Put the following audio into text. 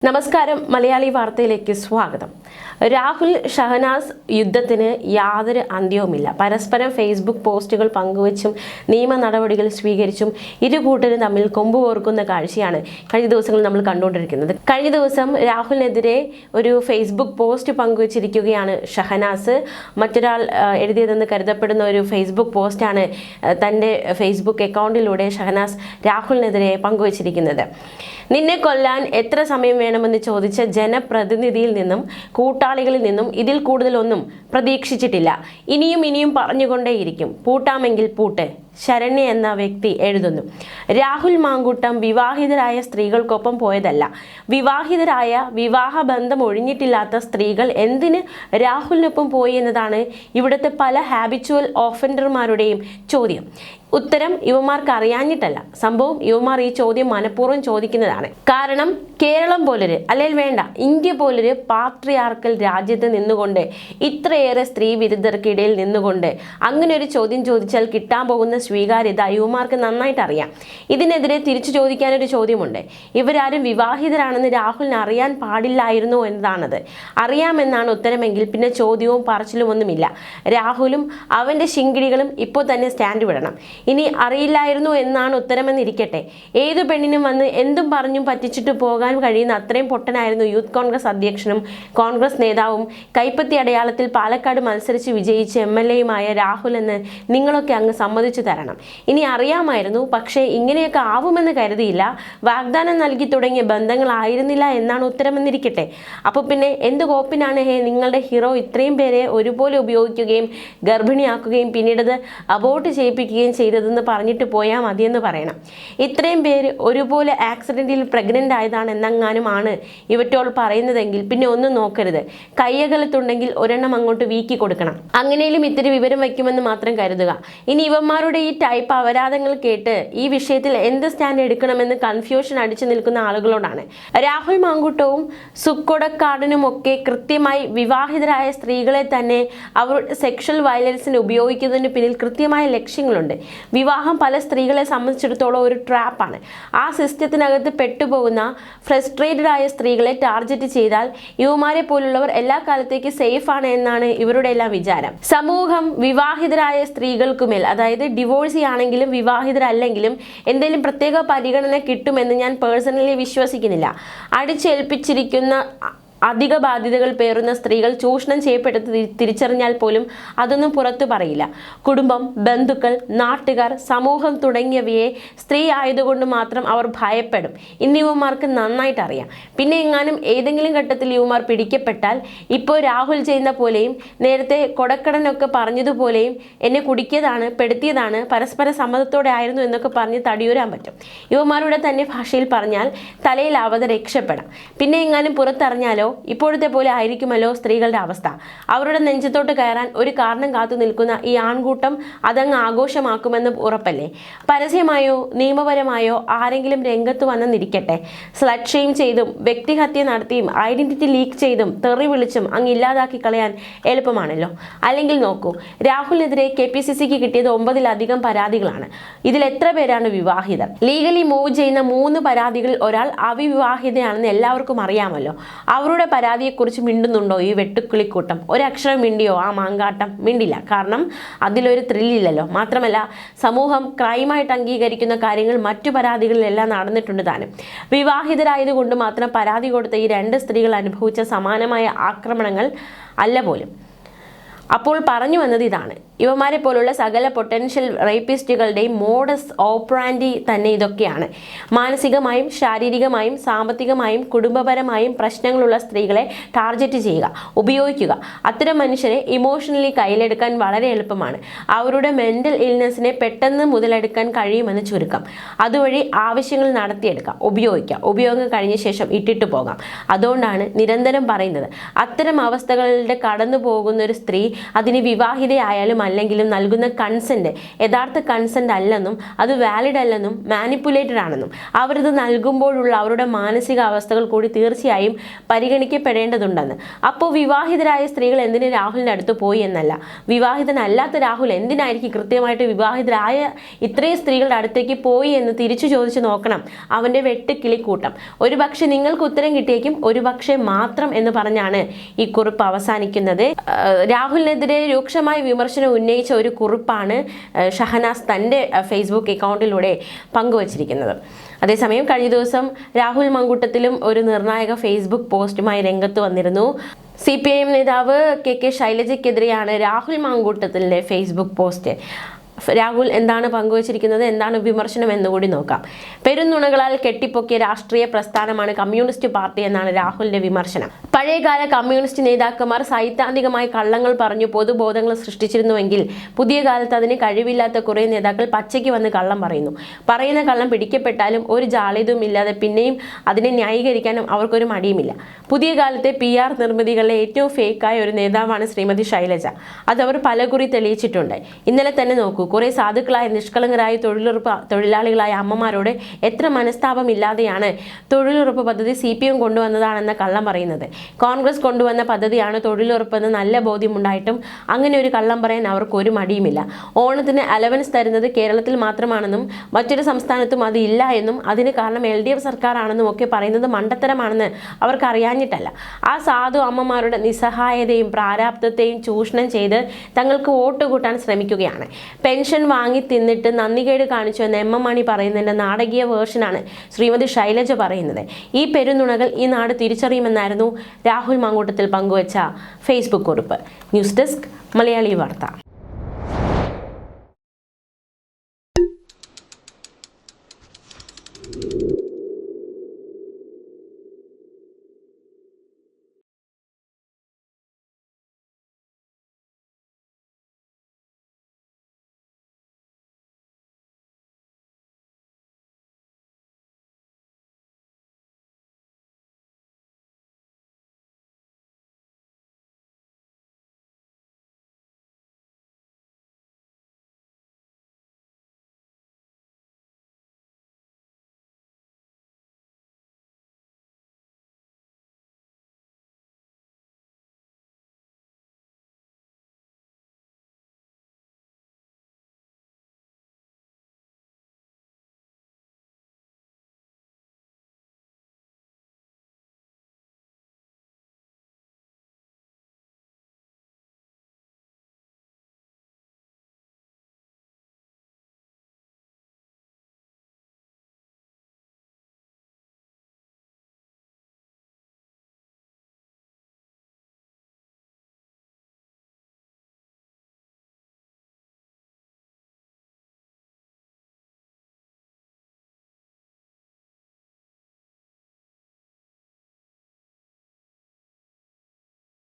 നമസ്കാരം മലയാളി വാർത്തയിലേക്ക് സ്വാഗതം. രാഹുൽ ഷഹനാസ് യുദ്ധത്തിന് യാതൊരു അന്ത്യവുമില്ല. പരസ്പരം ഫേസ്ബുക്ക് പോസ്റ്റുകൾ പങ്കുവച്ചും നിയമ നടപടികൾ സ്വീകരിച്ചും ഇരു കൂട്ടരും തമ്മിൽ കൊമ്പുകോർക്കുന്ന കാഴ്ചയാണ് കഴിഞ്ഞ ദിവസങ്ങളിൽ നമ്മൾ കണ്ടുകൊണ്ടിരിക്കുന്നത്. കഴിഞ്ഞ ദിവസം രാഹുലിനെതിരെ ഒരു ഫേസ്ബുക്ക് പോസ്റ്റ് പങ്കുവച്ചിരിക്കുകയാണ് ഷഹനാസ്. മറ്റൊരാൾ എഴുതിയതെന്ന് കരുതപ്പെടുന്ന ഒരു ഫേസ്ബുക്ക് പോസ്റ്റാണ് തൻ്റെ ഫേസ്ബുക്ക് അക്കൗണ്ടിലൂടെ ഷഹനാസ് രാഹുലിനെതിരെ പങ്കുവച്ചിരിക്കുന്നത്. നിന്നെ കൊല്ലാൻ എത്ര സമയം വേണമെന്ന് ചോദിച്ച ജനപ്രതിനിധിയിൽ നിന്നും കൂട്ടാളികളിൽ നിന്നും ഇതിൽ കൂടുതലൊന്നും പ്രതീക്ഷിച്ചിട്ടില്ല. ഇനിയും പറഞ്ഞുകൊണ്ടേയിരിക്കും. പൂട്ടാമെങ്കിൽ പൂട്ടെ. ശരണ്യ എന്ന വ്യക്തി എഴുതുന്നു. രാഹുൽ മാങ്കൂട്ടം വിവാഹിതരായ സ്ത്രീകൾക്കൊപ്പം പോയതല്ല. വിവാഹിതരായ വിവാഹബന്ധം ഒഴിഞ്ഞിട്ടില്ലാത്ത സ്ത്രീകൾ എന്തിന് രാഹുലിനൊപ്പം പോയി എന്നതാണ് ഇവിടുത്തെ പല ഹാബിച്വൽ ഓഫൻഡർമാരുടെയും ചോദ്യം. ഉത്തരം ഇവന്മാർക്ക് അറിയാഞ്ഞിട്ടല്ല. സംഭവം ഇവന്മാർ ഈ ചോദ്യം മനഃപൂർവ്വം ചോദിക്കുന്നതാണ്. കാരണം കേരളം പോലൊരു, അല്ലെങ്കിൽ വേണ്ട ഇന്ത്യ പോലൊരു പാട്രിയാർക്കൽ രാജ്യത്ത് നിന്നുകൊണ്ട്, ഇത്രയേറെ സ്ത്രീ വിരുദ്ധർക്കിടയിൽ നിന്നുകൊണ്ട് അങ്ങനെ ഒരു ചോദ്യം ചോദിച്ചാൽ കിട്ടാൻ പോകുന്ന സ്വീകാര്യത യുവമാർക്ക് നന്നായിട്ട് അറിയാം. ഇതിനെതിരെ തിരിച്ചു ചോദിക്കാനൊരു ചോദ്യമുണ്ട്. ഇവരാരും വിവാഹിതരാണെന്ന് രാഹുലിന് അറിയാൻ പാടില്ലായിരുന്നു എന്നതാണത്. അറിയാമെന്നാണ് ഉത്തരമെങ്കിൽ പിന്നെ ചോദ്യവും പറച്ചിലും ഒന്നുമില്ല. രാഹുലും അവൻ്റെ ശിങ്കിടികളും ഇപ്പോൾ തന്നെ സ്റ്റാൻഡ് വിടണം. ഇനി അറിയില്ലായിരുന്നു എന്നാണ് ഉത്തരമെന്നിരിക്കട്ടെ. ഏതു പെണ്ണിനും വന്ന് എന്തും പറഞ്ഞും പറ്റിച്ചിട്ട് പോകാൻ കഴിയുന്ന അത്രയും പൊട്ടനായിരുന്നു യൂത്ത് കോൺഗ്രസ് അധ്യക്ഷനും കോൺഗ്രസ് നേതാവും കൈപ്പത്തി അടയാളത്തിൽ പാലക്കാട് മത്സരിച്ച് വിജയിച്ച MLA-യുമായ രാഹുൽ എന്ന് നിങ്ങളൊക്കെ അങ്ങ് സമ്മതിച്ചു തരണം. ഇനി അറിയാമായിരുന്നു, പക്ഷേ ഇങ്ങനെയൊക്കെ ആവുമെന്ന് കരുതിയില്ല. വാഗ്ദാനം നൽകി തുടങ്ങിയ ബന്ധങ്ങളായിരുന്നില്ല എന്നാണ് ഉത്തരമെന്നിരിക്കട്ടെ. അപ്പോൾ പിന്നെ എന്ത് കോപ്പിനാണ് നിങ്ങളുടെ ഹീറോ ഇത്രയും പേരെ ഒരുപോലെ ഉപയോഗിക്കുകയും ഗർഭിണിയാക്കുകയും പിന്നീട് അബോർട്ട് ചെയ്യിപ്പിക്കുകയും ചെയ്തതെന്ന് പറഞ്ഞിട്ട് പോയാൽ മതിയെന്ന് പറയണം. ഇത്രയും പേര് ഒരുപോലെ ആക്സിഡന്റിൽ പ്രഗ്നന്റ് ആയതാണ് എന്നെങ്ങാനും ആണ് ഇവറ്റോൾ പറയുന്നതെങ്കിൽ പിന്നെ ഒന്നും നോക്കരുത്. കയ്യകലത്തുണ്ടെങ്കിൽ ഒരെണ്ണം അങ്ങോട്ട് വീക്കി കൊടുക്കണം. അങ്ങനെയും ഇത്തിരി വിവരം വയ്ക്കുമെന്ന് മാത്രം കരുതുക. ഇനി ഇവന്മാരുടെ ഈ ടൈപ്പ് അപരാധങ്ങൾ കേട്ട് ഈ വിഷയത്തിൽ എന്ത് സ്റ്റാൻഡ് എടുക്കണമെന്ന് കൺഫ്യൂഷൻ അടിച്ചു നിൽക്കുന്ന ആളുകളോടാണ്. രാഹുൽ മാങ്കൂട്ടവും സുക്കൊടക്കാടനും ഒക്കെ കൃത്യമായി വിവാഹിതരായ സ്ത്രീകളെ തന്നെ അവരുടെ സെക്ഷൽ വയലൻസിന് ഉപയോഗിക്കുന്നതിന് പിന്നിൽ കൃത്യമായ ലക്ഷ്യങ്ങളുണ്ട്. വിവാഹം പല സ്ത്രീകളെ സംബന്ധിച്ചിടത്തോളം ഒരു ട്രാപ്പാണ്. ആ സിസ്റ്റത്തിനകത്ത് പെട്ടുപോകുന്ന ഫ്രസ്ട്രേറ്റഡ് ആയ സ്ത്രീകളെ ടാർഗറ്റ് ചെയ്താൽ യുവമാരെ പോലുള്ളവർ എല്ലാ കാലത്തേക്ക് സേഫ് ആണ് എന്നാണ് ഇവരുടെ എല്ലാം വിചാരം. സമൂഹം വിവാഹിതരായ സ്ത്രീകൾക്കുമേൽ, അതായത് ഡിവോഴ്സി ആണെങ്കിലും വിവാഹിതരല്ലെങ്കിലും എന്തെങ്കിലും പ്രത്യേക പരിഗണന കിട്ടുമെന്ന് ഞാൻ പേഴ്സണലി വിശ്വസിക്കുന്നില്ല. അടിച്ചേൽപ്പിച്ചിരിക്കുന്ന അധിക ബാധ്യതകൾ പേറുന്ന സ്ത്രീകൾ ചൂഷണം ചെയ്യപ്പെട്ടത് തിരിച്ചറിഞ്ഞാൽ പോലും അതൊന്നും പുറത്തു പറയില്ല. കുടുംബം, ബന്ധുക്കൾ, നാട്ടുകാർ, സമൂഹം തുടങ്ങിയവയെ സ്ത്രീ ആയതുകൊണ്ട് മാത്രം അവർ ഭയപ്പെടും. ഇന്ന് യുവമാർക്ക് നന്നായിട്ട് അറിയാം. പിന്നെ എങ്ങാനും ഏതെങ്കിലും ഘട്ടത്തിൽ യുവമാർ പിടിക്കപ്പെട്ടാൽ ഇപ്പോൾ രാഹുൽ ചെയ്യുന്ന പോലെയും നേരത്തെ കൊടക്കടനൊക്കെ പറഞ്ഞതുപോലെയും എന്നെ കുടിക്കിയതാണ്, പെടുത്തിയതാണ്, പരസ്പര സമ്മതത്തോടെ ആയിരുന്നു എന്നൊക്കെ പറഞ്ഞ് തടിയൂരാൻ പറ്റും. യുവമാരുടെ തന്നെ ഭാഷയിൽ പറഞ്ഞാൽ തലയിലാവാതെ രക്ഷപ്പെടാം. പിന്നെ എങ്ങാനും പുറത്തറിഞ്ഞാലോ ഇപ്പോഴത്തെ പോലെ ആയിരിക്കുമല്ലോ സ്ത്രീകളുടെ അവസ്ഥ. അവരുടെ നെഞ്ചത്തോട്ട് കയറാൻ ഒരു കാരണം കാത്തു നിൽക്കുന്ന ഈ ആൺകൂട്ടം അതങ്ങ് ആഘോഷമാക്കുമെന്ന് ഉറപ്പല്ലേ. പരസ്യമായോ നിയമപരമായോ ആരെങ്കിലും രംഗത്ത് വന്നെന്നിരിക്കട്ടെ, സ്ലട്ട് ഷെയിം ചെയ്തും വ്യക്തിഹത്യ നടത്തിയും ഐഡന്റിറ്റി ലീക്ക് ചെയ്തും തെറി വിളിച്ചും അങ്ങ് ഇല്ലാതാക്കി കളയാൻ എളുപ്പമാണല്ലോ. അല്ലെങ്കിൽ നോക്കൂ, രാഹുലിനെതിരെ KPCCക്ക് കിട്ടിയത് 9-ലധികം പരാതികളാണ്. ഇതിൽ എത്ര പേരാണ് വിവാഹിതർ? ലീഗലി മൂവ് ചെയ്യുന്ന 3 പരാതികളിൽ ഒരാൾ അവിവാഹിതയാണെന്ന് എല്ലാവർക്കും അറിയാമല്ലോ. അവരുടെ പരാതിയെക്കുറിച്ച് മിണ്ടുന്നുണ്ടോ ഈ വെട്ടുക്കിളിക്കൂട്ടം? ഒരക്ഷരം മിണ്ടിയോ ആ മാങ്കാട്ടം? മിണ്ടില്ല. കാരണം അതിലൊരു ത്രില്ലില്ലല്ലോ. മാത്രമല്ല സമൂഹം ക്രൈമായിട്ട് അംഗീകരിക്കുന്ന കാര്യങ്ങൾ മറ്റു പരാതികളിലെല്ലാം നടന്നിട്ടുണ്ട് താനും. വിവാഹിതരായതുകൊണ്ട് മാത്രം പരാതി കൊടുത്ത ഈ 2 സ്ത്രീകൾ അനുഭവിച്ച സമാനമായ ആക്രമണങ്ങൾ അല്ല പോലും. അപ്പോൾ പറഞ്ഞു വന്നത് ഇതാണ്: ഇവന്മാരെ പോലുള്ള സകല പൊട്ടൻഷ്യൽ റേപ്പിസ്റ്റുകളുടെയും മോഡസ് ഓപ്പറാൻഡി തന്നെ ഇതൊക്കെയാണ്. മാനസികമായും ശാരീരികമായും സാമ്പത്തികമായും കുടുംബപരമായും പ്രശ്നങ്ങളുള്ള സ്ത്രീകളെ ടാർഗറ്റ് ചെയ്യുക, ഉപയോഗിക്കുക. അത്തരം മനുഷ്യരെ ഇമോഷണലി കയ്യിലെടുക്കാൻ വളരെ എളുപ്പമാണ്. അവരുടെ മെൻ്റൽ ഇൽനെസ്സിനെ പെട്ടെന്ന് മുതലെടുക്കാൻ കഴിയുമെന്ന് ചുരുക്കം. അതുവഴി ആവശ്യങ്ങൾ നടത്തിയെടുക്കാം, ഉപയോഗിക്കാം. ഉപയോഗം കഴിഞ്ഞ ശേഷം ഇട്ടിട്ട് പോകാം. അതുകൊണ്ടാണ് നിരന്തരം പറയുന്നത്, അത്തരം അവസ്ഥകളുടെ കടന്നു പോകുന്ന ഒരു സ്ത്രീ അതിന് വിവാഹിതയായാലും അല്ലെങ്കിലും നൽകുന്ന കൺസെന്റ് യഥാർത്ഥ കൺസെന്റ് അല്ലെന്നും അത് വാലിഡ് അല്ലെന്നും മാനിപ്പുലേറ്റഡ് ആണെന്നും അവരത് നൽകുമ്പോഴുള്ള അവരുടെ മാനസിക അവസ്ഥകൾ കൂടി തീർച്ചയായും പരിഗണിക്കപ്പെടേണ്ടതുണ്ടെന്ന്. അപ്പോൾ വിവാഹിതരായ സ്ത്രീകൾ എന്തിന് രാഹുലിൻ്റെ അടുത്ത് പോയി എന്നല്ല, വിവാഹിതനല്ലാത്ത രാഹുൽ എന്തിനായിരിക്കും കൃത്യമായിട്ട് വിവാഹിതരായ ഇത്രയും സ്ത്രീകളുടെ അടുത്തേക്ക് പോയി എന്ന് തിരിച്ചു ചോദിച്ചു നോക്കണം അവൻ്റെ വെട്ടുകിളിക്കൂട്ടം. ഒരുപക്ഷെ നിങ്ങൾക്ക് ഉത്തരം കിട്ടിയേക്കും, ഒരുപക്ഷെ മാത്രം എന്ന് പറഞ്ഞാണ് ഈ കുറിപ്പ് അവസാനിക്കുന്നത്. രാഹുലിനെതിരെ രൂക്ഷമായ വിമർശനം ഉന്നയിച്ച ഒരു കുറിപ്പാണ് ഷഹനാസ് തൻ്റെ ഫേസ്ബുക്ക് അക്കൗണ്ടിലൂടെ പങ്കുവച്ചിരിക്കുന്നത്. അതേസമയം കഴിഞ്ഞ ദിവസം രാഹുൽ മങ്കൂട്ടത്തിലും ഒരു നിർണായക ഫേസ്ബുക്ക് പോസ്റ്റുമായി രംഗത്ത് വന്നിരുന്നു. CPIM നേതാവ് KK ശൈലജയ്ക്കെതിരെയാണ് രാഹുൽ മങ്കൂട്ടത്തിൻ്റെ ഫേസ്ബുക്ക് പോസ്റ്റ്. രാഹുൽ എന്താണ് പങ്കുവച്ചിരിക്കുന്നത്, എന്താണ് വിമർശനം എന്നുകൂടി നോക്കാം. പെരുന്നുണകളാൽ കെട്ടിപ്പൊക്കിയ രാഷ്ട്രീയ പ്രസ്ഥാനമാണ് കമ്മ്യൂണിസ്റ്റ് പാർട്ടി എന്നാണ് രാഹുലിന്റെ വിമർശനം. പഴയകാല കമ്മ്യൂണിസ്റ്റ് നേതാക്കന്മാർ സൈദ്ധാന്തികമായി കള്ളങ്ങൾ പറഞ്ഞു പൊതുബോധങ്ങൾ സൃഷ്ടിച്ചിരുന്നുവെങ്കിൽ പുതിയ കാലത്ത് അതിന് കഴിവില്ലാത്ത കുറേ നേതാക്കൾ പച്ചയ്ക്ക് വന്ന് കള്ളം പറയുന്ന കള്ളം പിടിക്കപ്പെട്ടാലും ഒരു ജാള്യതയും ഇല്ലാതെ പിന്നെയും അതിനെ ന്യായീകരിക്കാനും അവർക്കൊരു മടിയുമില്ല. പുതിയ കാലത്തെ PR നിർമ്മിതികളിലെ ഏറ്റവും ഫേക്കായ ഒരു നേതാവാണ് ശ്രീമതി ശൈലജ. അതവർ പലകുറി തെളിയിച്ചിട്ടുണ്ട്. ഇന്നലെ തന്നെ നോക്കൂ, കുറെ സാധുക്കളായ നിഷ്കളങ്കരായ തൊഴിലുറപ്പ് തൊഴിലാളികളായ അമ്മമാരോട് എത്ര മനസ്താപമില്ലാതെയാണ് തൊഴിലുറപ്പ് പദ്ധതി CPM കൊണ്ടുവന്നതാണെന്ന കള്ളം പറയുന്നത്. കോൺഗ്രസ് കൊണ്ടുവന്ന പദ്ധതിയാണ് തൊഴിലുറപ്പെന്ന് നല്ല ബോധ്യമുണ്ടായിട്ടും അങ്ങനെ ഒരു കള്ളം പറയാൻ അവർക്ക് ഒരു മടിയുമില്ല. ഓണത്തിന് അലവൻസ് തരുന്നത് കേരളത്തിൽ മാത്രമാണെന്നും മറ്റൊരു സംസ്ഥാനത്തും അത് ഇല്ല എന്നും അതിന് കാരണം LDF സർക്കാരാണെന്നും ഒക്കെ പറയുന്നത് മണ്ടത്തരമാണെന്ന് അവർക്ക് അറിയാഞ്ഞിട്ടല്ല. ആ സാധു അമ്മമാരുടെ നിസ്സഹായതയും പ്രാരാബ്ധത്തെയും ചൂഷണം ചെയ്ത് തങ്ങൾക്ക് വോട്ട് കൂട്ടാൻ ശ്രമിക്കുകയാണ്. പെൻഷൻ വാങ്ങി തിന്നിട്ട് നന്ദികേട് കാണിച്ചു എന്ന് MM മണി പറയുന്നതിൻ്റെ നാടകീയ വേർഷനാണ് ശ്രീമതി ശൈലജ പറയുന്നത്. ഈ പെരുന്നുണകൾ ഈ നാട് തിരിച്ചറിയുമെന്നായിരുന്നു രാഹുൽ മങ്കൂട്ടത്തിൽ പങ്കുവച്ച ഫേസ്ബുക്ക് കുറിപ്പ്. ന്യൂസ് ഡെസ്ക് മലയാളി വാർത്ത.